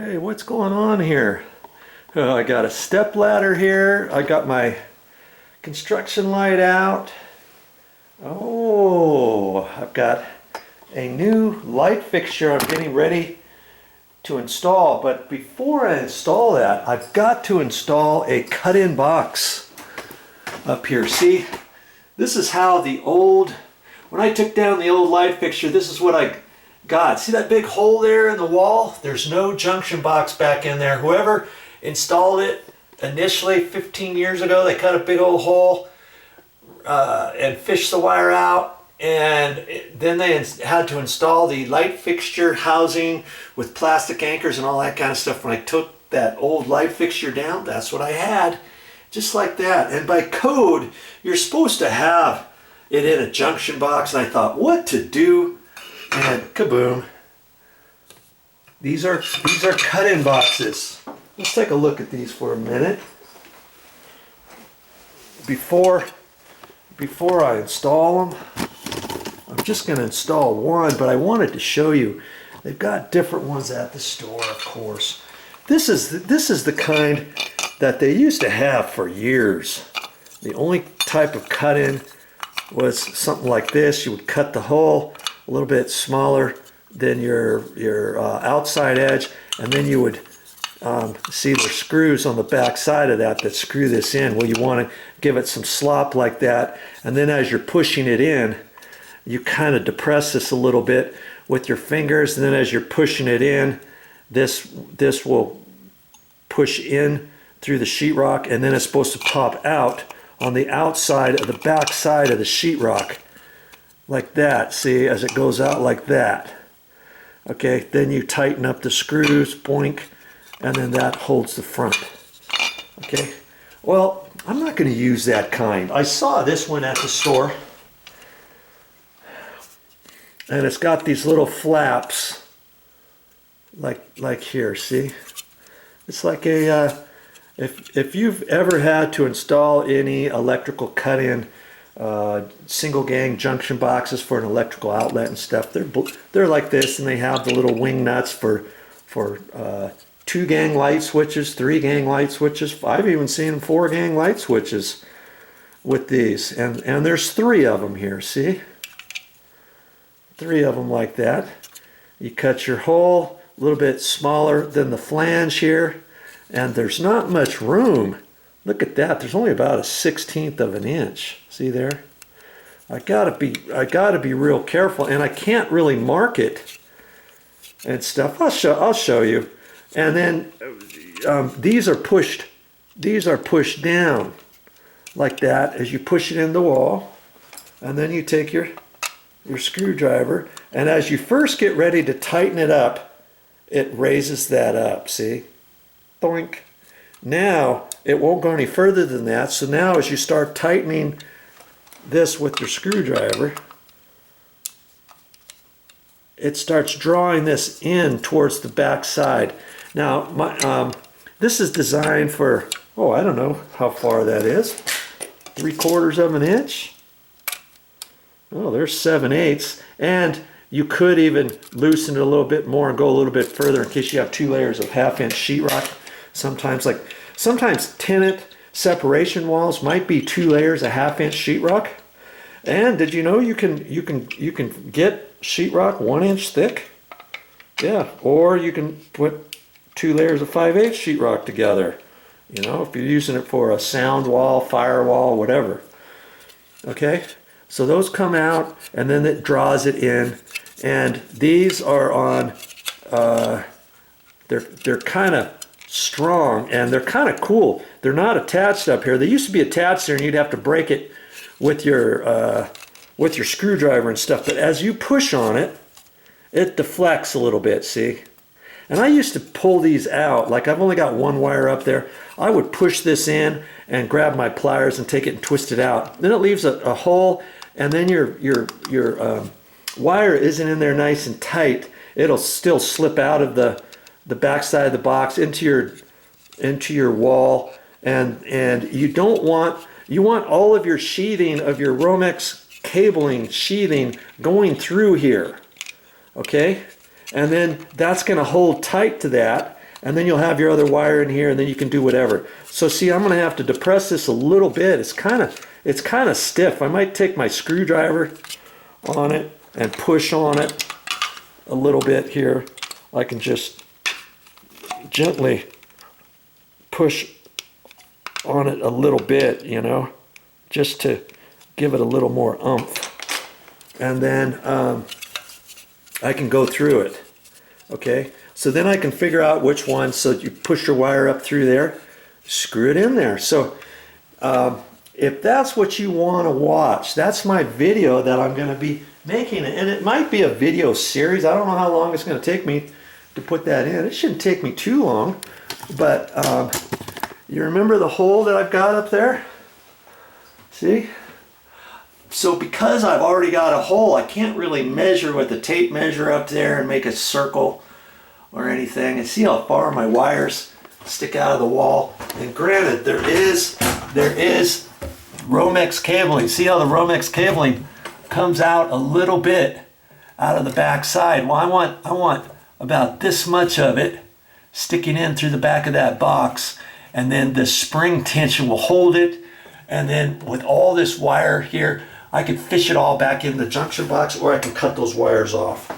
Hey, what's going on here? I got a step ladder here. I got my construction light out. Oh, I've got a new light fixture I'm getting ready to install. But before I install that, I've got to install a cut-in box up here. See, this is how the old, when I took down the old light fixture, this is what I got. See that big hole there in the wall? There's no junction box back in there. Whoever installed it initially 15 years ago, they cut a big old hole and fished the wire out, and then they had to install the light fixture housing with plastic anchors and all that kind of stuff. When I took that old light fixture down, that's what I had, just like that. And by code, you're supposed to have it in a junction box, and I thought, what to do? And kaboom. These are cut-in boxes. Let's take a look at these for a minute. Before I install them, I'm just going to install one, but I wanted to show you. They've got different ones at the store, of course. This is the kind that they used to have for years. The only type of cut-in was something like this. You would cut the hole a little bit smaller than your outside edge, and then you would see the screws on the back side of that screw this in. Well, you want to give it some slop like that, and then as you're pushing it in, you kind of depress this a little bit with your fingers, and then as you're pushing it in, this will push in through the sheetrock, and then it's supposed to pop out on the outside of the back side of the sheetrock. Like that, see, as it goes out like that. Okay, then you tighten up the screws, boink, and then that holds the front. Okay, well, I'm not going to use that kind. I saw this one at the store, and it's got these little flaps, like here, see? It's like a, if you've ever had to install any electrical cut-in single gang junction boxes for an electrical outlet and stuff, they're like this, and they have the little wing nuts for 2-gang light switches, 3-gang light switches. I've even seen 4-gang light switches with these, and there's 3 of them here, see? 3 of them like that. You cut your hole a little bit smaller than the flange here, and there's not much room. Look at that. There's only about a 1/16 of an inch. See there? I gotta be real careful, and I can't really mark it and stuff. I'll show you. And then these are pushed down like that as you push it in the wall, and then you take your screwdriver, and as you first get ready to tighten it up, it raises that up. See? Doink. Now it won't go any further than that, so now as you start tightening this with your screwdriver, it starts drawing this in towards the back side. Now this is designed for, oh, I don't know how far that is, 3/4 of an inch. Oh, there's 7/8, and you could even loosen it a little bit more and go a little bit further in case you have 2 layers of 1/2-inch sheetrock. Sometimes tenant separation walls might be 2 layers of 1/2-inch sheetrock. And did you know you can get sheetrock 1 inch thick? Yeah, or you can put 2 layers of 5/8 sheetrock together. You know, if you're using it for a sound wall, firewall, whatever. Okay, so those come out, and then it draws it in, and these are on. They're kind of strong, and they're kind of cool. They're not attached up here. They used to be attached there, and you'd have to break it with your screwdriver and stuff. But as you push on it, it deflects a little bit. See? And I used to pull these out. Like, I've only got 1 wire up there. I would push this in and grab my pliers and take it and twist it out. Then it leaves a hole, and then your wire isn't in there nice and tight. It'll still slip out of the back side of the box into your wall, and you want all of your sheathing of your Romex cabling sheathing going through here, okay? And then that's going to hold tight to that, and then you'll have your other wire in here, and then you can do whatever. So see, I'm going to have to depress this a little bit. It's kind of stiff. I might take my screwdriver on it and push on it a little bit here. I can just gently push on it a little bit, you know, just to give it a little more oomph. And then I can go through it, okay? So then I can figure out which one. So you push your wire up through there, screw it in there. So if that's what you want to watch, that's my video that I'm going to be making. And it might be a video series. I don't know how long it's going to take me to put that in. It shouldn't take me too long. But you remember the hole that I've got up there? See? So because I've already got a hole, I can't really measure with the tape measure up there and make a circle or anything. And see how far my wires stick out of the wall. And granted, there is Romex cabling. See how the Romex cabling comes out a little bit out of the back side. Well, I want about this much of it sticking in through the back of that box, and then the spring tension will hold it. And then with all this wire here, I can fish it all back in the junction box, or I can cut those wires off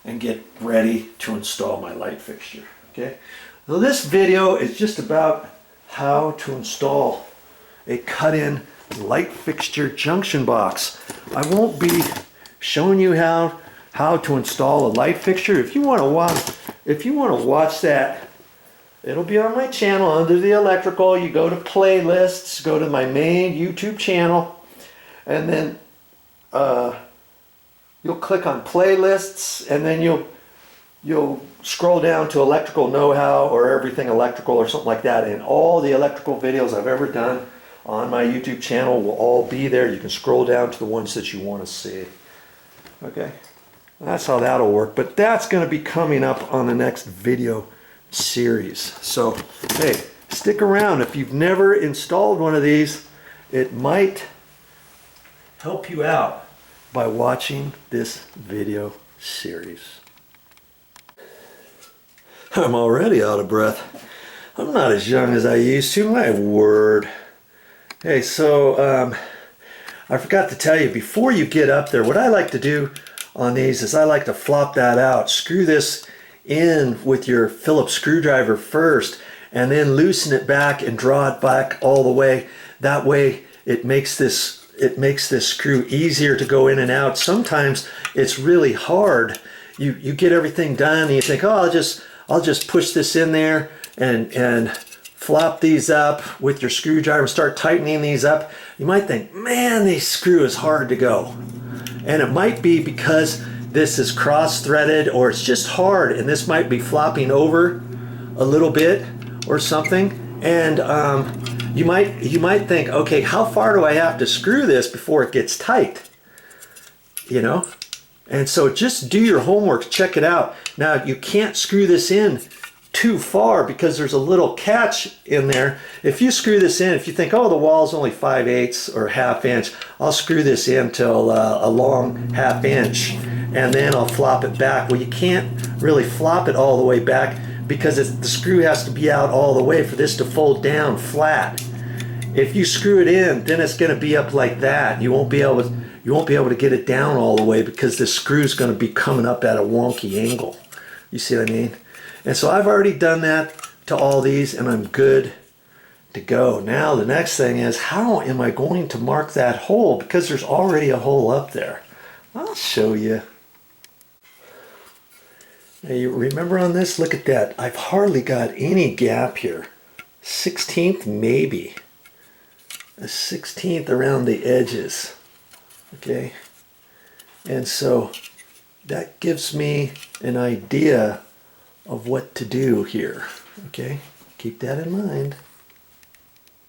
and get ready to install my light fixture. Okay, so this video is just about how to install a cut-in light fixture junction box. I won't be showing you how to install a light fixture. If you want to watch that, it'll be on my channel under the electrical. You go to playlists, go to my main YouTube channel, and then you'll click on playlists, and then you'll scroll down to electrical know-how or everything electrical or something like that, and all the electrical videos I've ever done on my YouTube channel will all be there. You can scroll down to the ones that you want to see. Okay, that's how that'll work, but that's going to be coming up on the next video series. So hey, stick around. If you've never installed one of these, it might help you out by watching this video series. I'm already out of breath. I'm not as young as I used to, my word. Hey, so I forgot to tell you, before you get up there, what I like to do on these is I like to flop that out, screw this in with your Phillips screwdriver first, and then loosen it back and draw it back all the way. That way it makes this screw easier to go in and out. Sometimes it's really hard. You get everything done and you think, oh, I'll just push this in there and flop these up with your screwdriver, start tightening these up. You might think, man, this screw is hard to go. And it might be because this is cross-threaded, or it's just hard, and this might be flopping over a little bit or something. And you might think, okay, how far do I have to screw this before it gets tight? You know? And so just do your homework, check it out. Now, you can't screw this in too far because there's a little catch in there. If you screw this in, if you think, oh, the wall's only 5/8 or 1/2 inch, I'll screw this in till a long 1/2 inch, and then I'll flop it back. Well, you can't really flop it all the way back because the screw has to be out all the way for this to fold down flat. If you screw it in, then it's going to be up like that. You won't be able to get it down all the way because the screw's going to be coming up at a wonky angle. You see what I mean? And so I've already done that to all these, and I'm good to go. Now the next thing is, how am I going to mark that hole? Because there's already a hole up there. I'll show you. Now you remember on this, look at that. I've hardly got any gap here. 1/16 maybe. A 1/16 around the edges. Okay. And so that gives me an idea of what to do here. Okay, keep that in mind.